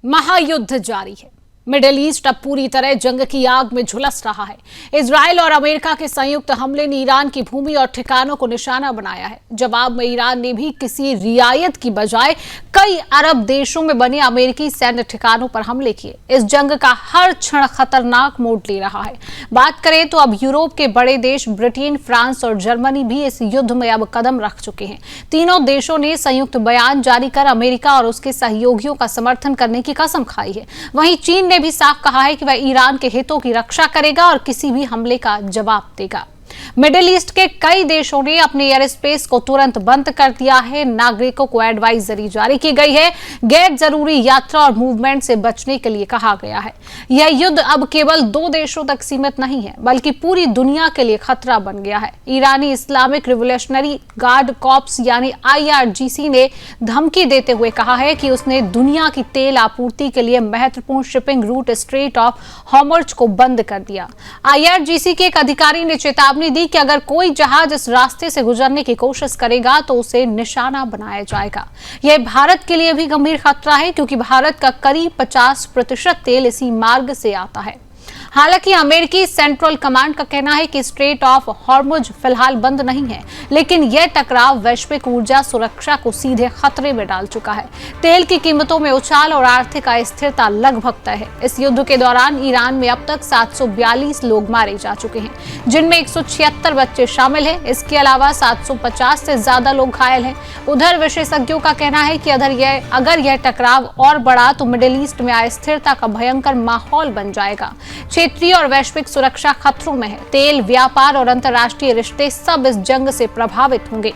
महायुद्ध जारी है। मिडिल ईस्ट अब पूरी तरह जंग की आग में झुलस रहा है। इजराइल और अमेरिका के संयुक्त हमले ने ईरान की भूमि और ठिकानों को निशाना बनाया है। जवाब में ईरान ने भी किसी रियायत की बजाय कई अरब देशों में बने अमेरिकी सैन्य ठिकानों पर हमले किए। इस जंग का हर क्षण खतरनाक मोड़ ले रहा है। बात करें तो अब यूरोप के बड़े देश ब्रिटेन, फ्रांस और जर्मनी भी इस युद्ध में अब कदम रख चुके हैं। तीनों देशों ने संयुक्त बयान जारी कर अमेरिका और उसके सहयोगियों का समर्थन करने की कसम खाई है। वहीं चीन ने भी साफ कहा है कि वह ईरान के हितों की रक्षा करेगा और किसी भी हमले का जवाब देगा। मिडिल ईस्ट के कई देशों ने अपने एयर स्पेस को तुरंत बंद कर दिया है। नागरिकों को एडवाइजरी जारी की गई है। गैर जरूरी यात्रा और मूवमेंट से बचने के लिए कहा गया है। यह युद्ध अब केवल 2 देशों तक सीमित नहीं है, बल्कि पूरी दुनिया के लिए खतरा बन गया है। ईरानी इस्लामिक रिवोल्यूशनरी गार्ड कॉर्प्स यानी IRGC ने धमकी देते हुए कहा है कि उसने दुनिया की तेल आपूर्ति के लिए महत्वपूर्ण shipping root straight of Hormuz को बंद कर दिया। IRGC के एक अधिकारी ने चेतावनी दी कि अगर कोई जहाज इस रास्ते से गुजरने की कोशिश करेगा तो उसे निशाना बनाया जाएगा। यह भारत के लिए भी गंभीर खतरा है, क्योंकि भारत का करीब 50% तेल इसी मार्ग से आता है। हालांकि अमेरिकी सेंट्रल कमांड का कहना है कि स्ट्रेट ऑफ हॉर्मुज़ फिलहाल बंद नहीं है, लेकिन यह टकराव वैश्विक ऊर्जा सुरक्षा को सीधे खतरे में डाल चुका है। तेल की कीमतों में उछाल और आर्थिक अस्थिरता लगभग तय है। इस युद्ध के दौरान ईरान में अब तक 742 लोग मारे जा चुके हैं, जिनमें 176 बच्चे शामिल हैं। इसके अलावा 750 से ज्यादा लोग घायल हैं। उधर विशेषज्ञों का कहना है कि अगर यह टकराव और बढ़ा तो मिडिल ईस्ट में अस्थिरता का भयंकर माहौल बन जाएगा। क्षेत्रीय और वैश्विक सुरक्षा खतरों में है। तेल, व्यापार और अंतर्राष्ट्रीय रिश्ते सब इस जंग से प्रभावित होंगे।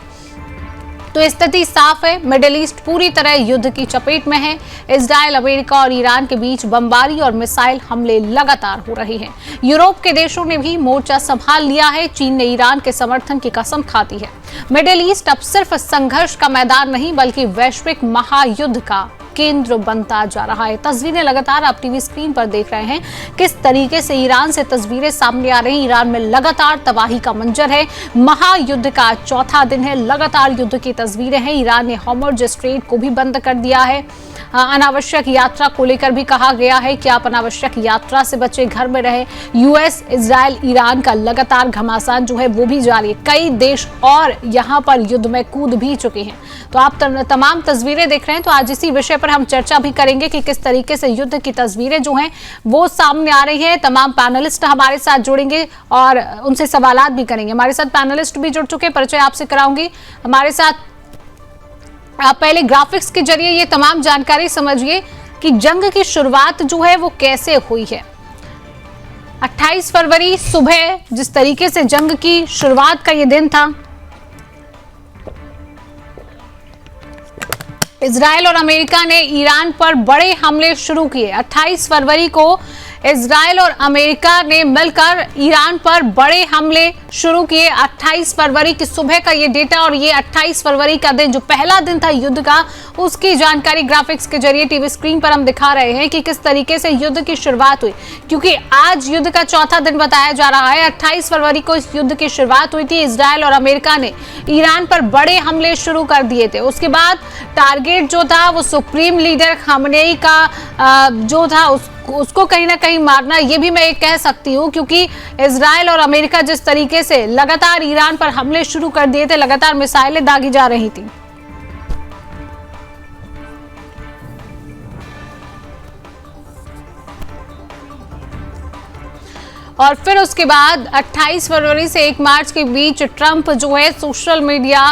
तो स्थिति साफ है, मिडिल ईस्ट पूरी तरह युद्ध की चपेट में है। इजराइल, अमेरिका और ईरान के बीच बमबारी और मिसाइल हमले लगातार हो रहे हैं। यूरोप के देशों ने भी मोर्चा संभाल लिया है। चीन ने ईरान के समर्थन की कसम खाती है। मिडिल ईस्ट अब सिर्फ संघर्ष का मैदान नहीं, बल्कि वैश्विक महायुद्ध का केंद्र बनता जा रहा है। तस्वीरें लगातार आप टीवी स्क्रीन पर देख रहे हैं। किस तरीके से ईरान से तस्वीरें सामने आ रही हैं। ईरान में लगातार तबाही का मंजर है। महायुद्ध का चौथा दिन है। लगातार युद्ध की तस्वीरें हैं। ईरान ने हॉर्मुज़ स्ट्रेट को भी बंद कर दिया है। अनावश्यक यात्रा को लेकर भी कहा गया है कि आप अनावश्यक यात्रा से बचे, घर में रहे। यूएस, इजराइल, ईरान का लगातार घमासान जो है वो भी जारी है। कई देश और यहाँ पर युद्ध में कूद भी चुके हैं। तो आप तमाम तस्वीरें देख रहे हैं। तो आज इसी विषय पर हम चर्चा भी करेंगे कि किस तरीके से युद्ध की तस्वीरें जो हैं वो सामने आ रही है। तमाम पैनलिस्ट हमारे साथ जुड़ेंगे और उनसे सवालात भी करेंगे। हमारे साथ पैनलिस्ट भी जुड़ चुके हैं, परिचय आपसे कराऊंगी। हमारे साथ आप पहले ग्राफिक्स के जरिए ये तमाम जानकारी समझिए कि जंग की शुरुआत जो है वो कैसे हुई है। 28 फरवरी सुबह जिस तरीके से जंग की शुरुआत का ये दिन था, इजराइल और अमेरिका ने ईरान पर बड़े हमले शुरू किए। 28 फरवरी को इजराइल और अमेरिका ने मिलकर ईरान पर बड़े हमले शुरू किए। 28 फरवरी की सुबह का ये डेटा और ये 28 फरवरी का दिन जो पहला दिन था युद्ध का, उसकी जानकारी ग्राफिक्स के जरिए टीवी स्क्रीन पर हम दिखा रहे हैं कि किस तरीके से युद्ध की शुरुआत हुई, क्योंकि आज युद्ध का चौथा दिन बताया जा रहा है। 28 फरवरी को इस युद्ध की शुरुआत हुई थी। इजराइल और अमेरिका ने ईरान पर बड़े हमले शुरू कर दिए थे। उसके बाद टारगेट जो था वो सुप्रीम लीडर खामनेई का जो था उसको कहीं ना कहीं मारना, ये भी मैं कह सकती हूँ, क्योंकि इजराइल और अमेरिका जिस तरीके से लगातार ईरान पर हमले शुरू कर दिए थे, लगातार मिसाइलें दागी जा रही थी। और फिर उसके बाद 28 फरवरी से 1 मार्च के बीच ट्रंप जो है सोशल मीडिया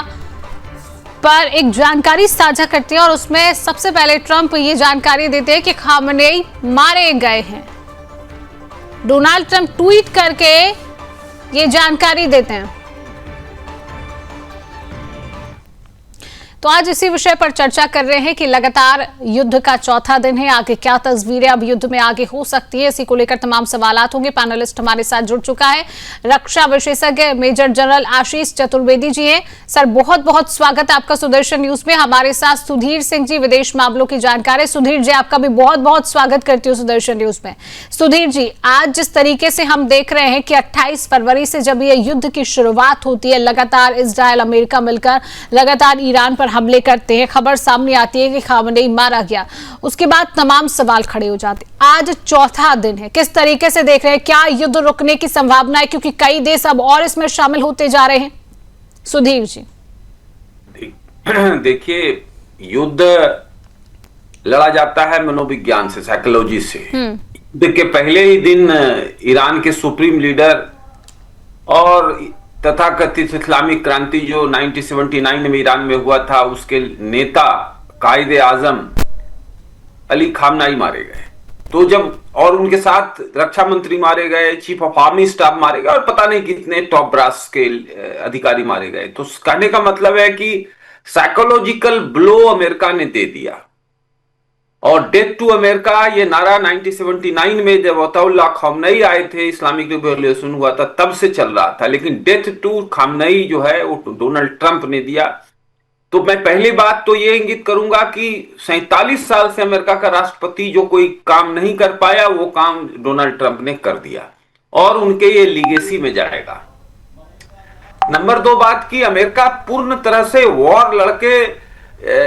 पर एक जानकारी साझा करते हैं और उसमें सबसे पहले ट्रंप ये जानकारी देते हैं कि खामनेई मारे गए हैं। डोनाल्ड ट्रंप ट्वीट करके ये जानकारी देते हैं। तो आज इसी विषय पर चर्चा कर रहे हैं कि लगातार युद्ध का चौथा दिन है। आगे क्या तस्वीरें अब युद्ध में आगे हो सकती है, इसी को लेकर तमाम सवालात होंगे। पैनलिस्ट हमारे साथ जुड़ चुका है रक्षा विशेषज्ञ मेजर जनरल आशीष चतुर्वेदी जी हैं। सर, बहुत बहुत स्वागत है आपका सुदर्शन न्यूज में। हमारे साथ सुधीर सिंह जी, विदेश मामलों की जानकार। सुधीर जी, आपका भी बहुत बहुत स्वागत करती हूँ सुदर्शन न्यूज में। सुधीर जी, आज जिस तरीके से हम देख रहे हैं कि 28 फरवरी से जब ये युद्ध की शुरुआत होती है, लगातार इजराइल, अमेरिका मिलकर लगातार ईरान पर हमले करते हैं, खबर सामने आती है कि खामनेई मारा गया, उसके बाद तमाम सवाल खड़े हो जाते। आज चौथा दिन है, किस तरीके से देख रहे हैं? क्या युद्ध रुकने की संभावना है, क्योंकि कई देश अब और इसमें शामिल होते जा रहे हैं? सुधीर जी देखिए, युद्ध लड़ा जाता है मनोविज्ञान से, साइकोलॉजी से। युद्ध के पहले ही दिन ईरान के सुप्रीम लीडर और तथाकथित इस्लामिक क्रांति जो 1979 में ईरान में हुआ था, उसके नेता कायदे आजम अली खामनाई मारे गए। तो जब और उनके साथ रक्षा मंत्री मारे गए, चीफ ऑफ आर्मी स्टाफ मारे गए और पता नहीं कितने टॉप ब्रास के अधिकारी मारे गए। तो कहने का मतलब है कि साइकोलॉजिकल ब्लो अमेरिका ने दे दिया। और डेथ टू अमेरिका, ये नारा 1979 में जब अताउल्लाह खामनेई आए थे, इस्लामिक रिवॉल्यूशन हुआ था, तब से चल रहा था। लेकिन डेथ टू खामनेई जो है वो डोनाल्ड ट्रंप ने दिया। तो मैं पहली बात तो ये इंगित करूंगा कि 47 साल से अमेरिका का राष्ट्रपति जो कोई काम नहीं कर पाया, वो काम डोनाल्ड ट्रंप ने कर दिया और उनके ये लीगेसी में जाएगा। नंबर 2 बात की, अमेरिका पूर्ण तरह से वॉर लड़के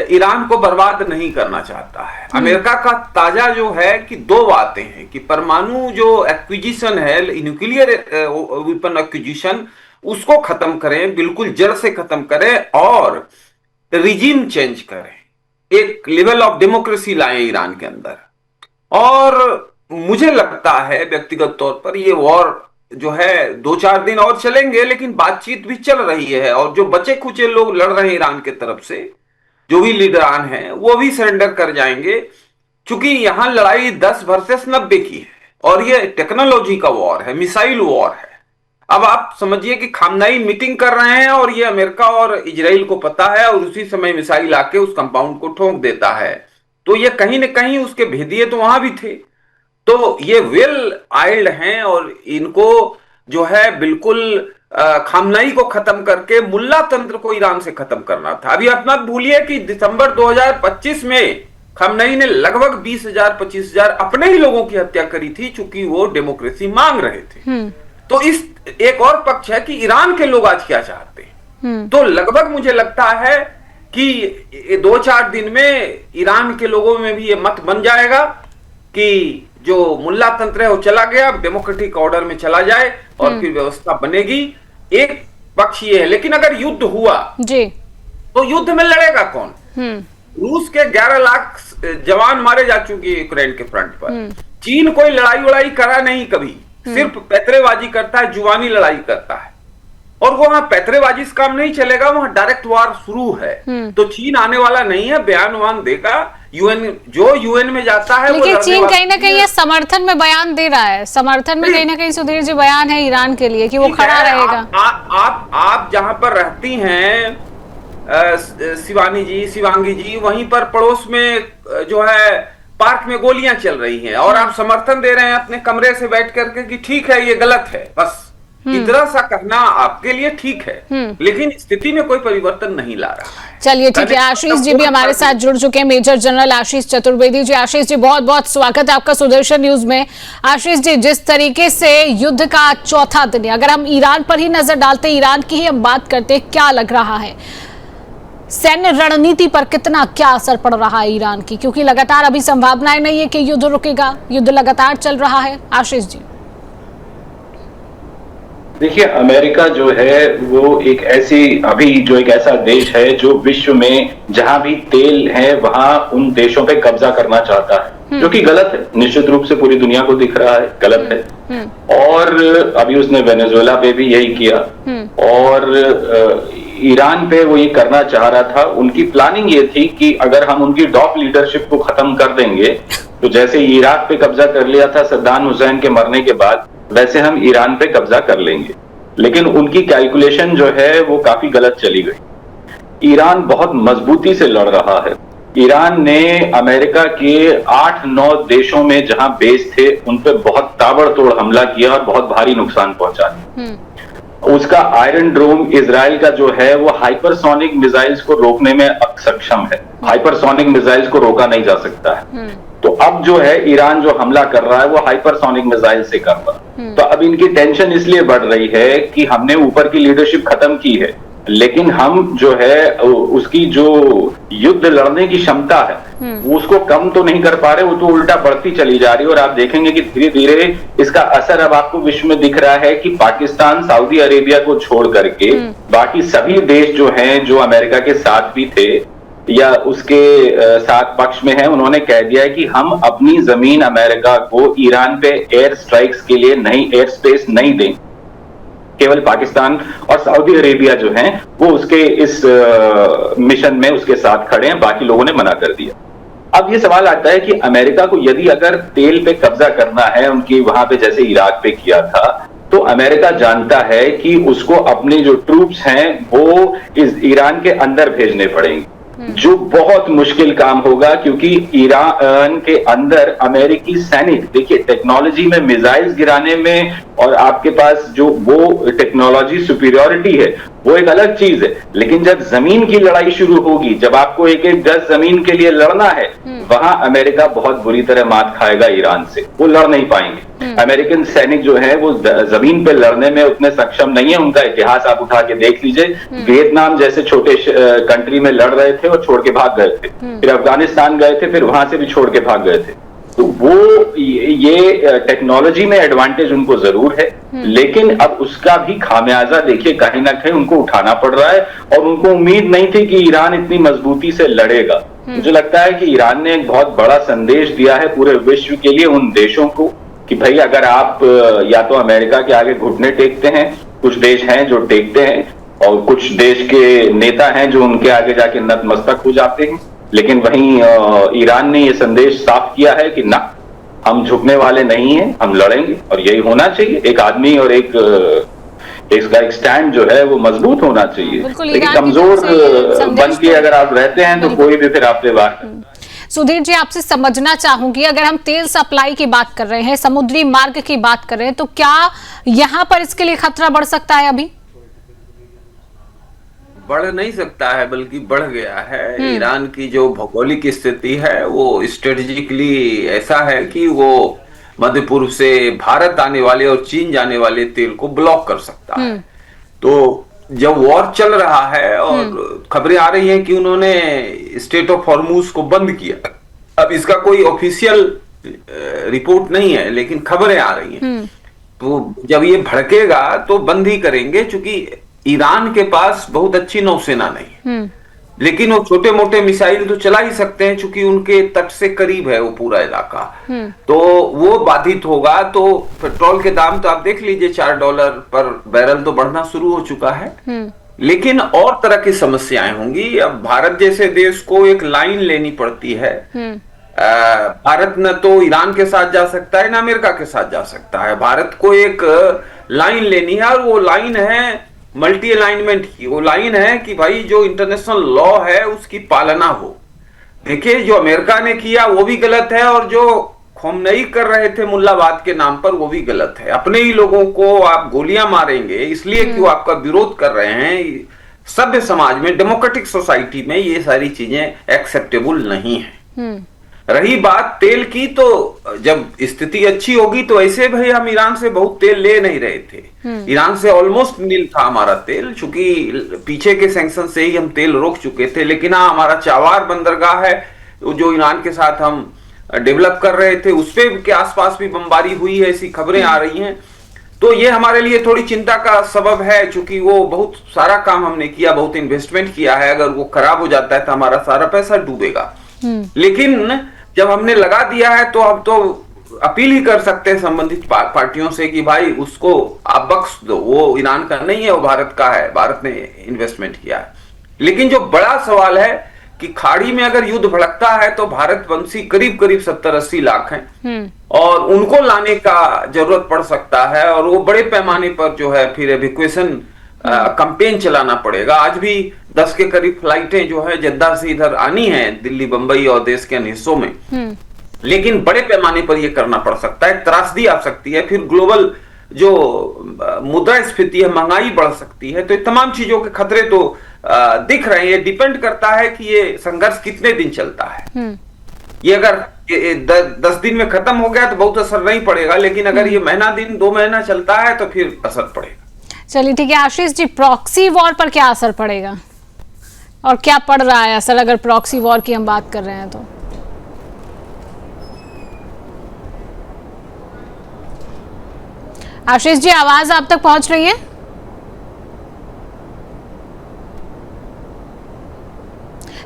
ईरान को बर्बाद नहीं करना चाहता है। अमेरिका का ताजा जो है कि 2 बातें हैं कि परमाणु जो एक्विजिशन है, न्यूक्लियर वेपन एक्विजिशन, उसको खत्म करें, बिल्कुल जड़ से खत्म करें और रिजीम चेंज करें, एक लेवल ऑफ डेमोक्रेसी लाएं ईरान के अंदर। और मुझे लगता है व्यक्तिगत तौर पर ये वॉर जो है 2-4 दिन और चलेंगे, लेकिन बातचीत भी चल रही है और जो बचे खुचे लोग लड़ रहे हैं ईरान की तरफ से, जो भी लीडरान हैं, वो भी सरेंडर कर जाएंगे। क्योंकि यहां लड़ाई 10 वर्सेस 90 की है और ये टेक्नोलॉजी का वॉर है, मिसाइल वॉर है। अब आप समझिए कि खामनेई मीटिंग कर रहे हैं और ये अमेरिका और इजराइल को पता है और उसी समय मिसाइल आके उस कंपाउंड को ठोक देता है। तो ये कहीं ना कहीं उसके भेदिए तो वहां भी थे। तो ये वेल आइल्ड हैं और इनको जो है बिल्कुल खामनेई को खत्म करके मुल्ला तंत्र को ईरान से खत्म करना था। अभी आप मत भूलिए कि दिसंबर 2025 में खामनेई ने लगभग 20,000-25,000 अपने ही लोगों की हत्या करी थी, चूंकि वो डेमोक्रेसी मांग रहे थे। तो इस एक और पक्ष है कि ईरान के लोग आज क्या चाहते हैं। तो लगभग मुझे लगता है कि 2-4 दिन में ईरान के लोगों में भी ये मत बन जाएगा कि जो मुल्ला तंत्र है वो चला गया, डेमोक्रेटिक ऑर्डर में चला जाए और फिर व्यवस्था बनेगी। एक पक्ष ये है। लेकिन अगर युद्ध हुआ जी, तो युद्ध में लड़ेगा कौन? रूस के 11 लाख जवान मारे जा चुके हैं यूक्रेन के फ्रंट पर। चीन कोई लड़ाई वड़ाई करा नहीं कभी, सिर्फ पैतरेबाजी करता है, जुबानी लड़ाई करता है। और वो वहां पैतरेबाजी से काम नहीं चलेगा, वहां डायरेक्ट वार शुरू है। तो चीन आने वाला नहीं है, बयान वान देगा। यूएन में जाता है। लेकिन चीन कहीं ना कहीं समर्थन में बयान दे रहा है, समर्थन में कहीं ना कहीं सुधीर जी बयान है ईरान के लिए कि वो खड़ा रहेगा। आप जहां पर रहती हैं शिवांगी जी, वहीं पर पड़ोस में जो है पार्क में गोलियां चल रही हैं और आप समर्थन दे रहे हैं अपने कमरे से बैठ करके कि ठीक है ये गलत है। बस इतना सा कहना आपके लिए ठीक है, लेकिन स्थिति में कोई परिवर्तन नहीं ला रहा है। चलिए ठीक है, आशीष जी भी हमारे साथ जुड़ चुके हैं, मेजर जनरल आशीष चतुर्वेदी जी। आशीष जी बहुत बहुत स्वागत है आपका सुदर्शन न्यूज में। आशीष जी, जिस तरीके से युद्ध का चौथा दिन है, अगर हम ईरान पर ही नजर डालते हैं, ईरान की ही हम बात करते हैं, क्या लग रहा है सैन्य रणनीति पर कितना क्या असर पड़ रहा है ईरान की? क्योंकि लगातार अभी संभावनाएं नहीं है कि युद्ध रुकेगा, युद्ध लगातार चल रहा है। आशीष जी देखिए, अमेरिका जो है वो एक ऐसा देश है जो विश्व में जहां भी तेल है वहां उन देशों पे कब्जा करना चाहता है, जो कि गलत है। निश्चित रूप से पूरी दुनिया को दिख रहा है, गलत है। और अभी उसने वेनेजुएला पे भी यही किया और ईरान पे वो ये करना चाह रहा था। उनकी प्लानिंग ये थी कि अगर हम उनकी टॉप लीडरशिप को खत्म कर देंगे, तो जैसे इराक पे कब्जा कर लिया था सद्दाम हुसैन के मरने के बाद, वैसे हम ईरान पे कब्जा कर लेंगे। लेकिन उनकी कैलकुलेशन जो है वो काफी गलत चली गई। ईरान बहुत मजबूती से लड़ रहा है। ईरान ने अमेरिका के 8-9 देशों में जहां बेस थे उन पे बहुत ताबड़तोड़ हमला किया और बहुत भारी नुकसान पहुंचा दिया। उसका आयरन डोम इजराइल का जो है वो हाइपरसोनिक मिसाइल्स को रोकने में सक्षम है। हाइपरसोनिक मिसाइल्स को रोका नहीं जा सकता है। तो अब जो है ईरान जो हमला कर रहा है वो हाइपरसोनिक मिसाइल से कर रहा है। तो अब इनकी टेंशन इसलिए बढ़ रही है कि हमने ऊपर की लीडरशिप खत्म की है, लेकिन हम जो है उसकी जो युद्ध लड़ने की क्षमता है उसको कम तो नहीं कर पा रहे, वो तो उल्टा बढ़ती चली जा रही है। और आप देखेंगे कि धीरे धीरे इसका असर अब आपको विश्व में दिख रहा है कि पाकिस्तान सऊदी अरेबिया को छोड़ करके बाकी सभी देश जो हैं, जो अमेरिका के साथ भी थे या उसके साथ पक्ष में है, उन्होंने कह दिया है कि हम अपनी जमीन अमेरिका को ईरान पे एयर स्ट्राइक्स के लिए नहीं, एयर स्पेस नहीं दें। केवल पाकिस्तान और सऊदी अरेबिया जो हैं वो उसके इस मिशन में उसके साथ खड़े हैं, बाकी लोगों ने मना कर दिया। अब ये सवाल आता है कि अमेरिका को यदि अगर तेल पे कब्जा करना है, उनकी वहां पे जैसे इराक पे किया था, तो अमेरिका जानता है कि उसको अपने जो ट्रूप्स हैं वो इस ईरान के अंदर भेजने पड़ेंगे, जो बहुत मुश्किल काम होगा, क्योंकि ईरान के अंदर अमेरिकी सैनिक, देखिए टेक्नोलॉजी में मिसाइल्स गिराने में और आपके पास जो वो टेक्नोलॉजी सुपीरियरिटी है वो एक अलग चीज है, लेकिन जब जमीन की लड़ाई शुरू होगी, जब आपको एक एक गज जमीन के लिए लड़ना है, वहां अमेरिका बहुत बुरी तरह मात खाएगा ईरान से, वो लड़ नहीं पाएंगे। अमेरिकन सैनिक जो है वो जमीन पे लड़ने में उतने सक्षम नहीं है। उनका इतिहास आप उठा के देख लीजिए, वियतनाम जैसे छोटे कंट्री में लड़ रहे थे और छोड़ के भाग गए थे, फिर अफगानिस्तान गए थे, फिर वहां से भी छोड़ के भाग गए थे। तो वो ये टेक्नोलॉजी में एडवांटेज उनको जरूर है, लेकिन अब उसका भी खामियाजा देखिए कहीं ना कहीं उनको उठाना पड़ रहा है, और उनको उम्मीद नहीं थी कि ईरान इतनी मजबूती से लड़ेगा। मुझे लगता है कि ईरान ने एक बहुत बड़ा संदेश दिया है पूरे विश्व के लिए, उन देशों को, कि भाई अगर आप या तो अमेरिका के आगे घुटने टेकते हैं, कुछ देश हैं जो टेकते हैं और कुछ देश के नेता हैं जो उनके आगे जाके नतमस्तक हो जाते हैं, लेकिन वहीं ईरान ने ये संदेश साफ किया है कि ना, हम झुकने वाले नहीं हैं, हम लड़ेंगे, और यही होना चाहिए। एक आदमी और इसका एक स्टैंड जो है वो मजबूत होना चाहिए, लेकिन कमजोर बन के अगर आप रहते हैं तो कोई भी फिर आप पे वार। सुधीर जी, आपसे समझना चाहूंगी, अगर हम तेल सप्लाई की बात कर रहे हैं, समुद्री मार्ग की बात कर रहे हैं, तो क्या यहाँ पर इसके लिए खतरा बढ़ सकता है? अभी बढ़ नहीं सकता है, बल्कि बढ़ गया है। ईरान की जो भौगोलिक स्थिति है वो स्ट्रेटेजिकली ऐसा है कि वो मध्य पूर्व से भारत आने वाले और चीन जाने वाले तेल को ब्लॉक कर सकता है। तो जब वॉर चल रहा है और खबरें आ रही हैं कि उन्होंने स्टेट ऑफ हॉर्मुज को बंद किया, अब इसका कोई ऑफिशियल रिपोर्ट नहीं है, लेकिन खबरें आ रही हैं। तो जब ये भड़केगा तो बंद ही करेंगे, क्योंकि ईरान के पास बहुत अच्छी नौसेना नहीं, लेकिन वो छोटे मोटे मिसाइल तो चला ही सकते हैं, क्योंकि उनके तट से करीब है वो पूरा इलाका। तो वो बाधित होगा तो पेट्रोल के दाम तो आप देख लीजिए, $4 पर बैरल तो बढ़ना शुरू हो चुका है। लेकिन और तरह की समस्याएं होंगी। अब भारत जैसे देश को एक लाइन लेनी पड़ती है। भारत न तो ईरान के साथ जा सकता है, न अमेरिका के साथ जा सकता है। भारत को एक लाइन लेनी है, और वो लाइन है मल्टी अलाइनमेंट की। वो लाइन है कि भाई जो इंटरनेशनल लॉ है उसकी पालना हो। देखिए, जो अमेरिका ने किया वो भी गलत है, और जो खोमनई कर रहे थे मुल्लाबाद के नाम पर वो भी गलत है। अपने ही लोगों को आप गोलियां मारेंगे इसलिए कि वो आपका विरोध कर रहे हैं। सभ्य समाज में, डेमोक्रेटिक सोसाइटी में ये सारी चीजें एक्सेप्टेबल नहीं है। रही बात तेल की, तो जब स्थिति अच्छी होगी तो ऐसे भाई हम ईरान से बहुत तेल ले नहीं रहे थे। ईरान से ऑलमोस्ट नील था हमारा तेल, चूंकि पीछे के सैंक्शन से ही हम तेल रोक चुके थे। लेकिन हाँ, हमारा चावार बंदरगाह है जो ईरान के साथ हम डेवलप कर रहे थे, उस पे के आसपास भी बमबारी हुई है, ऐसी खबरें आ रही हैं। तो ये हमारे लिए थोड़ी चिंता का सबब है, क्योंकि वो बहुत सारा काम हमने किया, बहुत इन्वेस्टमेंट किया है। अगर वो खराब हो जाता है तो हमारा सारा पैसा डूबेगा। लेकिन जब हमने लगा दिया है तो अब तो अपील ही कर सकते हैं संबंधित पार्टियों से कि भाई उसको आप बख्श दो, वो ईरान का नहीं है, वो भारत का है, भारत ने इन्वेस्टमेंट किया है। लेकिन जो बड़ा सवाल है कि खाड़ी में अगर युद्ध भड़कता है तो भारतवंशी करीब करीब 70-80 लाख हैं, और उनको लाने का जरूरत पड़ सकता है। और वो बड़े पैमाने पर जो है फिर एविक्वेशन कैंपेन चलाना पड़ेगा। आज भी 10 के करीब फ्लाइटें जो है जद्दा से इधर आनी है, दिल्ली, बंबई और देश के अन्य हिस्सों में। लेकिन बड़े पैमाने पर यह करना पड़ सकता है, त्रासदी आ सकती है, फिर ग्लोबल जो मुद्रास्फीति है, महंगाई बढ़ सकती है। तो तमाम चीजों के खतरे तो दिख रहे हैं। डिपेंड करता है कि ये संघर्ष कितने दिन चलता है। ये अगर 10 दिन में खत्म हो गया तो बहुत असर नहीं पड़ेगा, लेकिन अगर ये महीना दिन 2 महीना चलता है तो फिर असर पड़ेगा। चलिए ठीक है आशीष जी, प्रॉक्सी वॉर पर क्या असर पड़ेगा और क्या पड़ रहा है असर, अगर प्रॉक्सी वॉर की हम बात कर रहे हैं तो? आशीष जी, आवाज आप तक पहुंच रही है?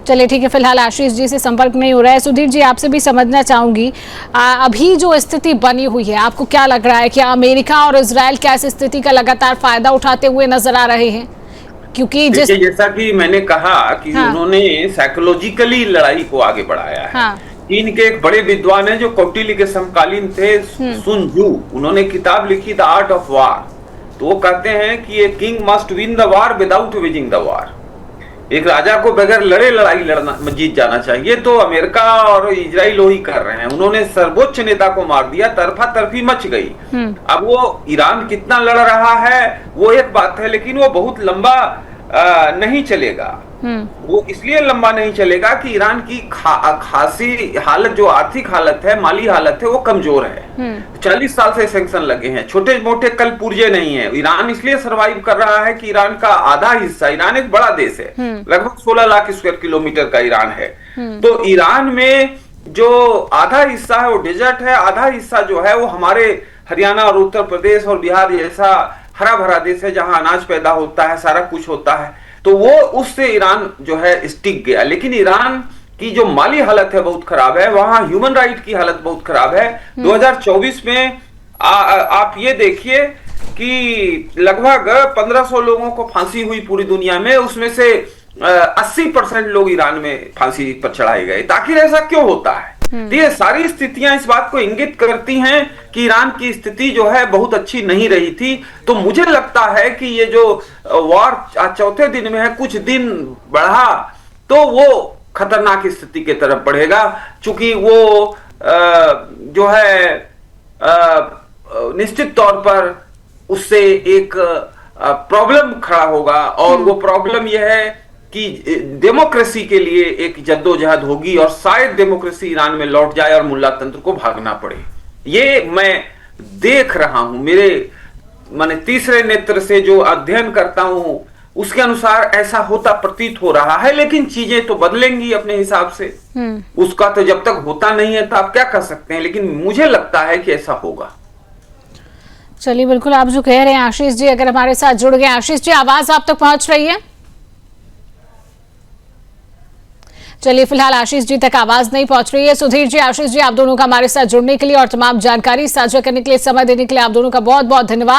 चलिए ठीक है, फिलहाल आशीष जी से संपर्क नहीं हो रहा है। सुधीर जी, आपसे भी समझना चाहूंगी, अभी जो स्थिति बनी हुई है, आपको क्या लग रहा है कि अमेरिका और इजराइल क्या इस स्थिति का लगातार फायदा उठाते हुए नजर आ रहे हैं? क्योंकि जैसा कि मैंने कहा कि उन्होंने साइकोलॉजिकली लड़ाई को आगे बढ़ाया है। चीन के एक बड़े विद्वान है जो कौटिल्य के समकालीन थे, सुन जू, उन्होंने किताब लिखी द आर्ट ऑफ वार। तो वो कहते हैं कि a king must win the war without wheezing the war. एक राजा को बगैर लड़े लड़ाई लड़ना जीत जाना चाहिए। तो अमेरिका और इजराइल वही कर रहे हैं। उन्होंने सर्वोच्च नेता को मार दिया, तरफा तरफी मच गई। अब वो ईरान कितना लड़ रहा है वो एक बात है, लेकिन वो बहुत लंबा नहीं चलेगा। वो इसलिए लंबा नहीं चलेगा कि ईरान की खासी हालत, जो आर्थिक हालत है, माली हालत है, वो कमजोर है। 40 साल से सैंक्शन लगे हैं, छोटे मोटे कल पुर्जे नहीं है। ईरान इसलिए सरवाइव कर रहा है कि ईरान का आधा हिस्सा, ईरान एक बड़ा देश है, लगभग 16 लाख स्क्वायर किलोमीटर का ईरान है। तो ईरान में जो आधा हिस्सा है वो डेजर्ट है, आधा हिस्सा जो है वो हमारे हरियाणा और उत्तर प्रदेश और बिहार जैसा हरा भरा देश है, जहां अनाज पैदा होता है, सारा कुछ होता है। तो वो उससे ईरान जो है स्टिक गया। लेकिन ईरान की जो माली हालत है बहुत खराब है, वहां ह्यूमन राइट की हालत बहुत खराब है। 2024 में आप ये देखिए कि लगभग 1500 लोगों को फांसी हुई पूरी दुनिया में, उसमें से 80% लोग ईरान में फांसी पर चढ़ाए गए। आखिर ऐसा क्यों होता है? तो ये सारी स्थितियां इस बात को इंगित करती हैं कि ईरान की स्थिति जो है बहुत अच्छी नहीं रही थी। तो मुझे लगता है कि ये जो वॉर चौथे दिन में है, कुछ दिन बढ़ा तो वो खतरनाक स्थिति की तरफ बढ़ेगा, चूंकि वो जो है निश्चित तौर पर उससे एक प्रॉब्लम खड़ा होगा। और वो प्रॉब्लम यह है कि डेमोक्रेसी के लिए एक जद्दोजहद होगी और शायद डेमोक्रेसी ईरान में लौट जाए और मुल्ला तंत्र को भागना पड़े। ये मैं देख रहा हूं, मेरे माने तीसरे नेत्र से जो अध्ययन करता हूं उसके अनुसार ऐसा होता प्रतीत हो रहा है। लेकिन चीजें तो बदलेंगी अपने हिसाब से, उसका तो जब तक होता नहीं है तो आप क्या कर सकते हैं, लेकिन मुझे लगता है कि ऐसा होगा। चलिए, बिल्कुल आप जो कह रहे हैं आशीष जी, अगर हमारे साथ जुड़ गए। आशीष जी, आवाज आप तक पहुंच रही है? चलिए, फिलहाल आशीष जी तक आवाज नहीं पहुंच रही है। सुधीर जी, आशीष जी, आप दोनों का हमारे साथ जुड़ने के लिए और तमाम जानकारी साझा करने के लिए, समय देने के लिए आप दोनों का बहुत बहुत धन्यवाद।